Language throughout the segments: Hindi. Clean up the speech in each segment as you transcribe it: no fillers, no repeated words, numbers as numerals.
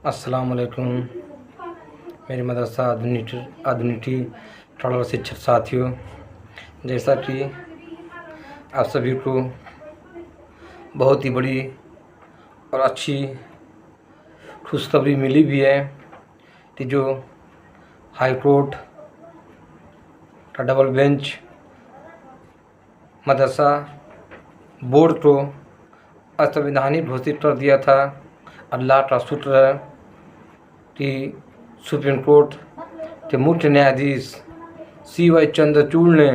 अस्सलामुअलैकुम मेरे मदरसा आधुनिकी ट्रॉलर शिक्षक साथियों। जैसा कि आप सभी को बहुत ही बड़ी और अच्छी खुशखबरी मिली भी है कि जो हाई कोर्ट का डबल बेंच मदरसा बोर्ड को असंवैधानिक घोषित कर दिया था। अल्लाह का शुक्र है कि सुप्रीम कोर्ट के मुख्य न्यायाधीश CY चंद्रचूड़ ने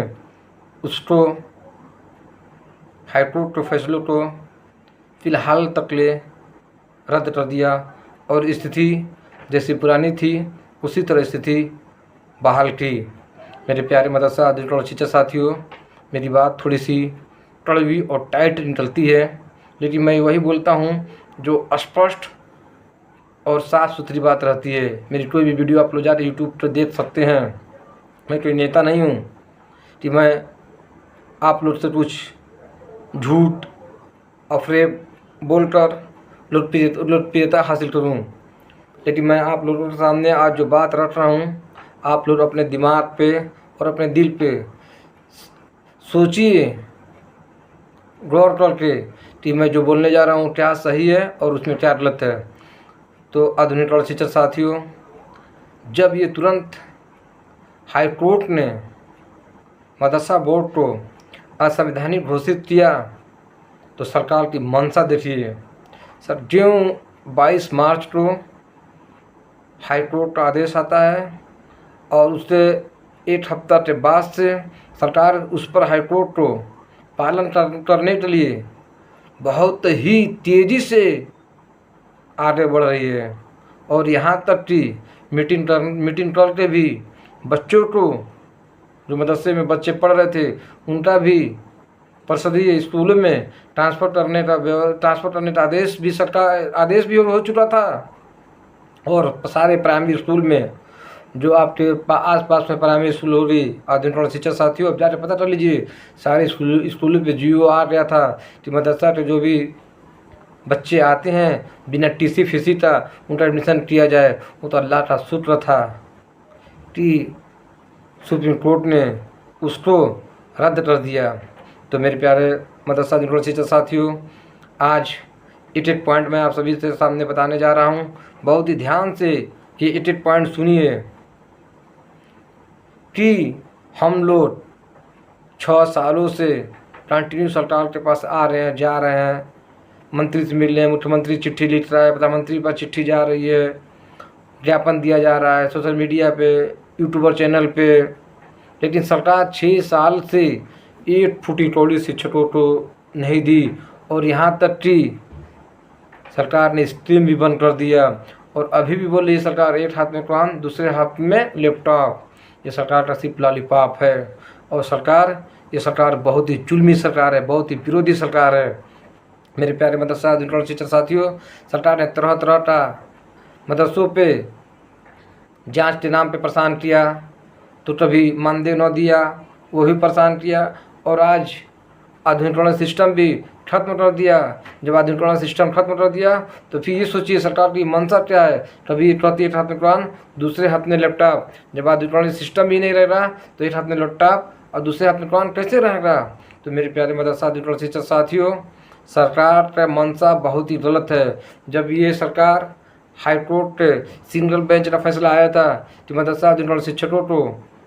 उसको हाईकोर्ट के फैसलों को फ़िलहाल तक ले रद्द कर दिया और स्थिति जैसी पुरानी थी उसी तरह स्थिति बहाल की। मेरे प्यारे मदरसा आधुनिक शिक्षक साथियों, मेरी बात थोड़ी सी कड़वी और टाइट निकलती है, लेकिन मैं वही बोलता हूँ जो स्पष्ट और साफ़ सुथरी बात रहती है। मेरी कोई भी वीडियो आप लोग जाकर यूट्यूब पर देख सकते हैं। मैं कोई नेता नहीं हूँ कि मैं आप लोग से कुछ झूठ अफरेब बोलकर लोकप्रियता हासिल करूँ, लेकिन मैं आप लोगों के सामने आज जो बात रख रहा हूँ, आप लोग अपने दिमाग पे और अपने दिल पे सोचिए, गौर करके कि मैं जो बोलने जा रहा हूँ क्या सही है और उसमें क्या गलत है। तो आधुनिक ट्रॉलर शिक्षक साथियों, जब ये तुरंत हाई कोर्ट ने मदरसा बोर्ड को असंवैधानिक घोषित किया तो सरकार की मंशा देखिए। सर, जो 22 मार्च को हाई कोर्ट का आदेश आता है और उससे एक हफ्ता के बाद से सरकार उस पर हाई कोर्ट को पालन करने के लिए बहुत ही तेज़ी से आगे बढ़ रही है और यहाँ तक कि मीटिंग करके भी बच्चों को, जो मदरसे में बच्चे पढ़ रहे थे, उनका भी परिषदीय स्कूलों में ट्रांसफ़र करने का आदेश भी हो चुका था। और सारे प्राइमरी स्कूल में जो आपके आस-पास में प्राइमरी स्कूल होगी, आधुनिक शिक्षक साथियों, अब जाकर पता कर लीजिए, सारे स्कूलों पे GO आ गया था कि मदरसा के जो भी बच्चे आते हैं बिना TC फीसी का उनका एडमिशन किया जाए। वो तो अल्लाह का शुक्र था कि सुप्रीम कोर्ट ने उसको रद्द कर दिया। तो मेरे प्यारे मदरसा आधुनिक शिक्षक साथियों, आज एक पॉइंट मैं आप सभी से सामने बताने जा रहा हूँ। बहुत ही ध्यान से ये एक पॉइंट सुनिए कि हम लोग 6 सालों से कंटिन्यू सरकार के पास आ रहे हैं, जा रहे हैं, मंत्री से मिल रहे हैं, मुख्यमंत्री चिट्ठी लिख रहा है, प्रधानमंत्री पर चिट्ठी जा रही है, ज्ञापन दिया जा रहा है सोशल मीडिया पे, यूट्यूबर चैनल पे, लेकिन सरकार 6 साल से एक फूटी कौड़ी शिक्षकों को नहीं दी। और यहाँ तक कि सरकार ने स्ट्रीम भी बंद कर दिया और अभी भी बोल रही है सरकार, एक हाथ में कुरान दूसरे हाथ में लैपटॉप। ये सरकार का सिर्फ लॉलीपॉप है और ये सरकार बहुत ही जुल्मी सरकार है, बहुत ही विरोधी सरकार है। मेरे प्यारे मदरसा आधुनिक शिक्षक साथियों, सरकार ने तरह तरह का मदरसों पे जांच के नाम पे परेशान किया, तो कभी मानदेय न दिया, वो भी परेशान किया, और आज आधुनिकीकरण सिस्टम भी खत्म कर दिया। जब आधुनिकीकरण सिस्टम खत्म कर दिया तो फिर ये सोचिए सरकार की मंशा क्या है। कभी कहती है एक हाथ में कुरान दूसरे हाथ में लैपटॉप। जब आधुनिकीकरण सिस्टम भी नहीं रहेगा तो एक हाथ में लैपटॉप और दूसरे हाथ में कुरान कैसे रहेगा। तो मेरे प्यारे मदरसा आधुनिकीकरण शिक्षक साथियों, सरकार का मंशा बहुत ही गलत है। जब ये सरकार हाई कोर्ट के सिंगल बेंच का फैसला आया था कि मदरसा आधुनिकीकरण शिक्षकों को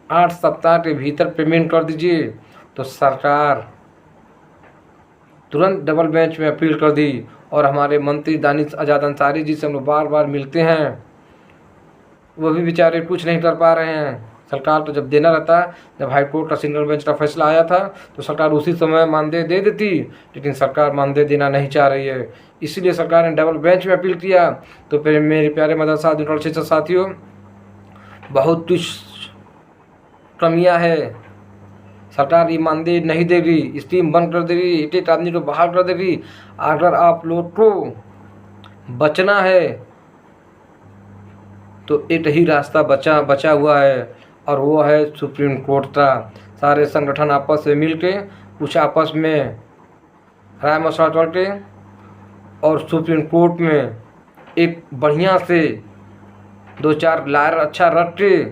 8 सप्ताह के भीतर पेमेंट कर दीजिए, तो सरकार तुरंत डबल बेंच में अपील कर दी। और हमारे मंत्री दानिश आज़ाद अंसारी जी से हम लोग बार बार मिलते हैं, वो भी बेचारे कुछ नहीं कर पा रहे हैं। सरकार तो जब देना रहता, जब हाई कोर्ट का सिंगल बेंच का फैसला आया था तो सरकार उसी समय मानदेय दे देती, लेकिन सरकार मानदेय देना नहीं चाह रही है, इसीलिए सरकार ने डबल बेंच में अपील किया। तो फिर मेरे प्यारे मदरसा आधुनिक शिक्षक साथियों, बहुत कुछ कमियाँ है। सरकार ये मानदेय नहीं देगी, स्कीम बंद कर देगी, एक आदमी को बहाल कर देगी। अगर आप लोग को बचना है तो एक ही रास्ता बचा हुआ है और वो है सुप्रीम कोर्ट का। सारे संगठन आपस में मिल के कुछ आपस में राय मशवरा करके और सुप्रीम कोर्ट में एक बढ़िया से 2-4 लायर अच्छा रट के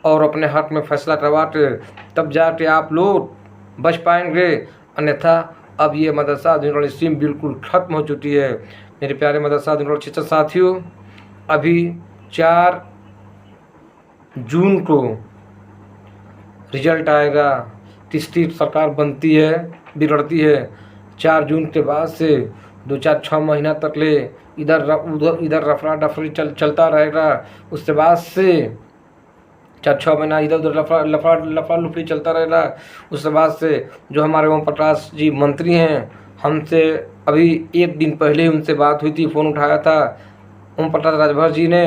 और अपने हक में फैसला करवाते, तब जाके आप लोग बच पाएंगे। अन्यथा अब ये मदरसा आधुनिक स्कीम बिल्कुल ख़त्म हो चुकी है। मेरे प्यारे मदरसा आधुनिक शिक्षक साथियों, अभी 4 जून को रिजल्ट आएगा। तीसरी सरकार बनती है, बिगड़ती है। 4 जून के बाद से 2-4-6 महीना तक ले इधर रफड़ा डफरी चलता रहेगा। उसके बाद से 4-6 महीना इधर उधर लफड़ा लुफड़ी चलता रहेगा। उसके बाद से जो हमारे ओम प्रकाश जी मंत्री हैं, हमसे अभी 1 दिन पहले ही उनसे बात हुई थी, फ़ोन उठाया था ओम प्रकाश राजभर जी ने।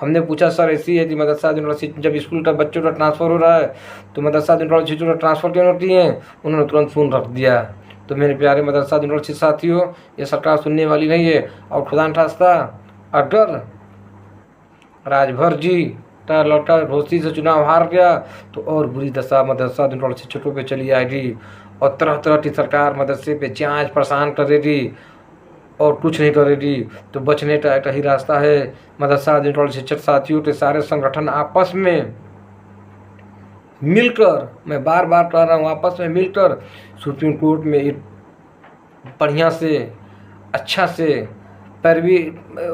हमने पूछा सर ऐसी है कि मदरसा यूनिवर्सिटी जब स्कूल का बच्चों का ट्रांसफ़र हो रहा है तो मदरसा यूनिवर्सिटी का ट्रांसफ़र क्यों होती है? उन्होंने तुरंत फ़ोन रख दिया। तो मेरे प्यारे मदरसा यूनिवर्सिटी साथियों, ये सरकार सुनने वाली नहीं है। और खुदा न खास्ता अगर राजभर जी का लौटा घोषी से चुनाव हार गया तो और बुरी दशा मदरसा यूनिवर्सिटी शिक्षकों पे चली आएगी और तरह तरह की सरकार मदरसे पे जांच परेशान करेगी और कुछ नहीं करेगी। तो बचने का एक ही रास्ता है। मदरसा यूनिवर्सिटी शिक्षक साथियों के सारे संगठन आपस में मिलकर, मैं बार बार कह रहा हूँ, आपस में मिलकर सुप्रीम कोर्ट में एक बढ़िया से अच्छा से पैरवी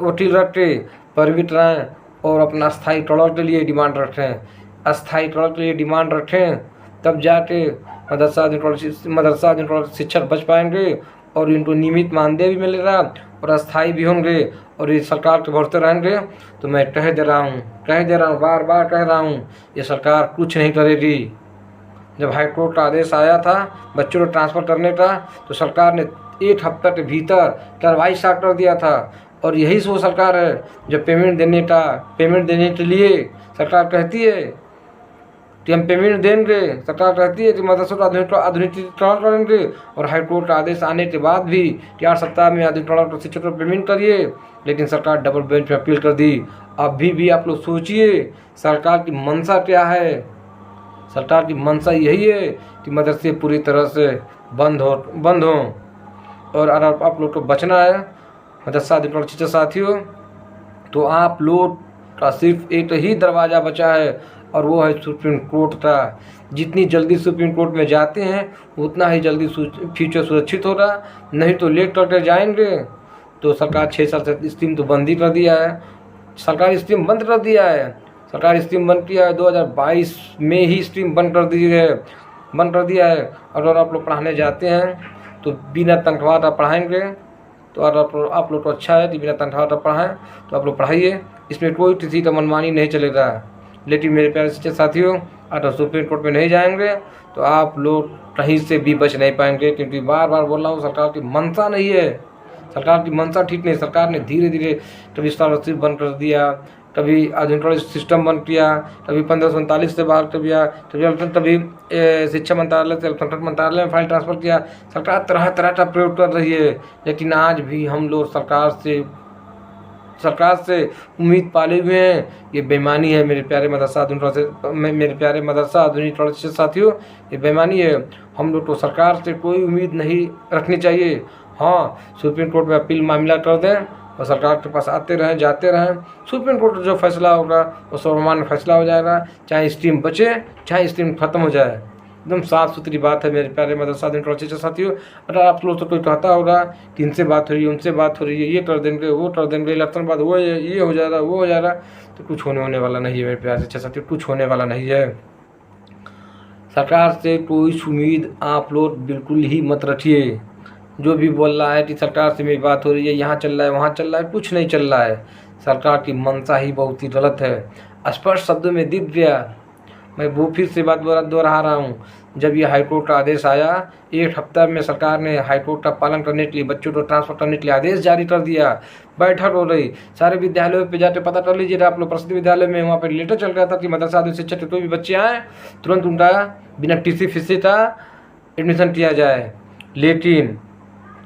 वकील रखे, पैरवी कराएँ और अपना स्थायी टॉलर के लिए डिमांड रखें। अस्थायी टॉलर के लिए डिमांड रखें, तब जाके मदरसा यूनिवर्सिटी शिक्षक बच पाएंगे और इनको नियमित मानदेय भी मिलेगा और अस्थायी भी होंगे और ये सरकार के भरोसे रहेंगे। तो मैं कह दे रहा हूँ, बार बार कह रहा हूँ, ये सरकार कुछ नहीं करेगी। जब हाईकोर्ट का आदेश आया था बच्चों को ट्रांसफ़र करने का तो सरकार ने 1 हफ्ते के भीतर कार्रवाई स्टार्ट कर दिया था। और यही वो सरकार है जो पेमेंट देने के लिए सरकार कहती है कि हम पेमेंट देंगे, सरकार कहती है कि मदरसों का आधुनिकीकरण करेंगे और हाईकोर्ट का आदेश आने के बाद भी 4 सप्ताह में आधुनिकीकरण शिक्षकों को पेमेंट करिए, लेकिन सरकार डबल बेंच में अपील कर दी। अभी भी आप लोग सोचिए सरकार की मंशा क्या है। सरकार की मंशा यही है कि मदरसे पूरी तरह से बंद हो और अगर आप लोग को बचना है मदरसा शिक्षक साथियों, तो आप लोग का सिर्फ एक ही दरवाज़ा बचा है और वो है सुप्रीम कोर्ट का। जितनी जल्दी सुप्रीम कोर्ट में जाते हैं उतना ही जल्दी फ्यूचर सुरक्षित होगा, नहीं तो लेट करके जाएंगे। तो सरकार 6 साल से स्कीम तो बंद ही कर दिया है। सरकार स्कीम बंद कर दिया है। सरकार स्कीम बंद किया है 2022 में ही स्कीम बंद कर दिया है। अगर आप लोग पढ़ाने जाते हैं तो बिना तनख्वाह का पढ़ाएंगे। तो अगर आप लोग को अच्छा है कि बिना तनख्वाह का पढ़ाएं तो आप लोग पढ़ाइए, इसमें कोई किसी का मनमानी नहीं चलेगा। लेकिन मेरे प्यारे शिक्षक साथियों, अगर सुप्रीम कोर्ट में नहीं जाएंगे तो आप लोग कहीं से भी बच नहीं पाएंगे, क्योंकि बार बार बोल रहा हूँ सरकार की मंशा नहीं है। सरकार की मंशा ठीक नहीं। सरकार ने धीरे धीरे कभी स्कॉलरशिप बंद कर दिया, कभी आधुनिक सिस्टम बंद किया, कभी 1539 से बाहर कर दिया, कभी शिक्षा मंत्रालय से अल्पसंख्यक मंत्रालय में फाइल ट्रांसफ़र किया। सरकार तरह तरह का प्रयोग कर रही है, लेकिन आज भी हम लोग सरकार से उम्मीद पाले हुए हैं। ये बेईमानी है मेरे प्यारे मदरसा आधुनिक शिक्षक साथियों, ये बेईमानी है। हम लोग को सरकार से कोई उम्मीद नहीं रखनी चाहिए। हाँ, सुप्रीम कोर्ट में अपील मामला कर दें और सरकार के पास आते रहें, जाते रहें। सुप्रीम कोर्ट जो फैसला होगा वो सर्वमान्य फैसला हो जाएगा, चाहे स्कीम बचे चाहे स्कीम खत्म हो जाए। एकदम साफ सुथरी बात है मेरे प्यारे मदरसा शिक्षक साथियों। अगर आप लोग तो कोई कहता होगा कि इनसे बात हो रही है, उनसे बात हो रही है, ये कर देंगे, वो कर देंगे, इलेक्शन बाद वो ये हो जाएगा, वो हो जाएगा, तो कुछ होने वाला नहीं है मेरे प्यारे शिक्षक साथियों, कुछ होने वाला नहीं है। सरकार से कोई उम्मीद आप लोग बिल्कुल ही मत रखिए। जो भी बोल रहा है कि सरकार से मेरी बात हो रही है, यहाँ चल रहा है, वहाँ चल रहा है, कुछ नहीं चल रहा है। सरकार की मंशा ही बहुत ही गलत है। स्पष्ट शब्दों में दिख गया। मैं वो फिर से बात दोहरा रहा हूँ। जब ये हाईकोर्ट का आदेश आया, 1 हफ्ता में सरकार ने हाईकोर्ट का पालन करने के लिए बच्चों को ट्रांसफ़र करने के लिए आदेश जारी कर दिया। बैठक हो रही, सारे विद्यालयों पे जाके पता कर लीजिए। आप लोग प्रसिद्ध विद्यालय में वहाँ पर लेटर चल रहा था कि मदरसा आधुनिक शिक्षक के कोई भी बच्चे आए तुरंत उनका बिना टीसी फीस का एडमिशन किया जाए। लेकिन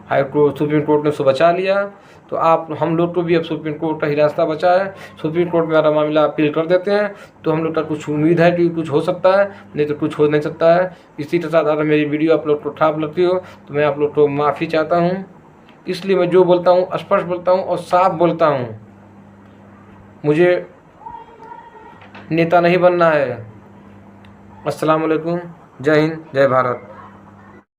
हाईकोर्ट सुप्रीम कोर्ट ने उसको बचा लिया। तो हम लोग को भी अब सुप्रीम कोर्ट का ही रास्ता बचा है। सुप्रीम कोर्ट में हमारा मामला अपील कर देते हैं तो हम लोग का कुछ उम्मीद है कि कुछ हो सकता है, नहीं तो कुछ हो नहीं सकता है। इसी के साथ अगर मेरी वीडियो आप लोग को खराब लगती हो तो मैं आप लोग को माफ़ी चाहता हूँ। इसलिए मैं जो बोलता हूँ स्पष्ट बोलता हूँ और साफ बोलता हूँ। मुझे नेता नहीं बनना है। अस्सलाम वालेकुम, जय हिंद, जय भारत।